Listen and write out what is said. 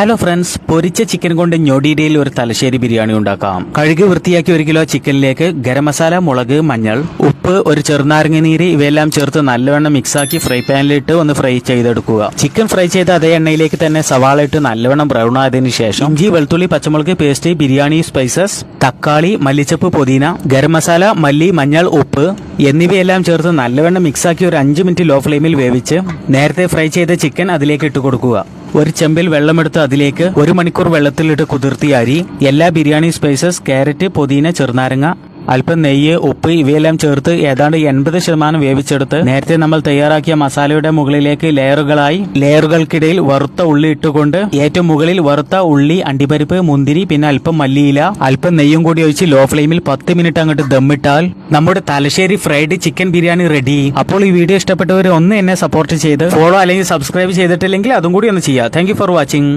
Hello friends, പൊരിച്ച chicken കൊണ്ട് ഞൊടിയിടയിൽ ഒരു തലശ്ശേരി ബിരിയാണി ഉണ്ടാക്കാം. കഴുകി വൃത്തിയാക്കി 1 കിലോ ചിക്കനിലേക്ക് ഗരം മസാല, മുളക്, മഞ്ഞൾ, ഉപ്പ്, ഒരു ചെറുനാരങ്ങ നീര് ഇവയെല്ലാം ചേർത്ത് നല്ലവണ്ണം മിക്സാക്കി ഫ്രൈ പാനിലിട്ട് ഒന്ന് ഫ്രൈ ചെയ്തെടുക്കുക. ചിക്കൻ ഫ്രൈ ചെയ്ത അതേ എണ്ണയിലേക്ക് തന്നെ സവാള ഇട്ട് നല്ലവണ്ണം ബ്രൗൺ ആയതിനു ശേഷം ഇഞ്ചി, വെളുത്തുള്ളി, പച്ചമുളക് പേസ്റ്റ്, ബിരിയാണി സ്പൈസസ്, തക്കാളി, മല്ലിച്ചപ്പ്, പുതിന, ഗരം മസാല, മല്ലി, മഞ്ഞൾ, ഉപ്പ് എന്നിവയെല്ലാം ചേർത്ത് നല്ലവണ്ണം മിക്സാക്കി ഒരു 5 മിനിറ്റ് ലോ ഫ്ലെയിമിൽ വേവിച്ച് നേരത്തെ ഫ്രൈ ചെയ്ത ചിക്കൻ അതിലേക്ക് ഇട്ട് കൊടുക്കുക. ഒരു ചെമ്പിൽ വെള്ളമെടുത്ത് അതിലേക്ക് 1 മണിക്കൂർ വെള്ളത്തിലിട്ട് കുതിർത്തിയ അരി, എല്ലാ ബിരിയാണി സ്പൈസസ്, ക്യാരറ്റ്, പുതിന, ചെറുനാരങ്ങ, അല്പം നെയ്യ്, ഉപ്പ് ഇവയെല്ലാം ചേർത്ത് ഏതാണ്ട് 80% വേവിച്ചെടുത്ത് നേരത്തെ നമ്മൾ തയ്യാറാക്കിയ മസാലയുടെ മുകളിലേക്ക് ലെയറുകൾക്കിടയിൽ വറുത്ത ഉള്ളി ഇട്ടുകൊണ്ട് ഏറ്റവും മുകളിൽ വറുത്ത ഉള്ളി, അണ്ടിപ്പരിപ്പ്, മുന്തിരി, പിന്നെ അല്പം മല്ലിയില, അല്പം നെയ്യും കൂടി ഒഴിച്ച് ലോ ഫ്ലെയിമിൽ 10 മിനിറ്റ് അങ്ങോട്ട് ദമ്മിട്ടാൽ നമ്മുടെ Thalassery fried chicken biryani ready. അപ്പോൾ ഈ വീഡിയോ ഇഷ്ടപ്പെട്ടവർ ഒന്ന് എന്നെ സപ്പോർട്ട് ചെയ്ത് ഫോളോ അല്ലെങ്കിൽ സബ്സ്ക്രൈബ് ചെയ്തിട്ടില്ലെങ്കിൽ അതും കൂടി ഒന്ന് ചെയ്യാം. Thank you for watching.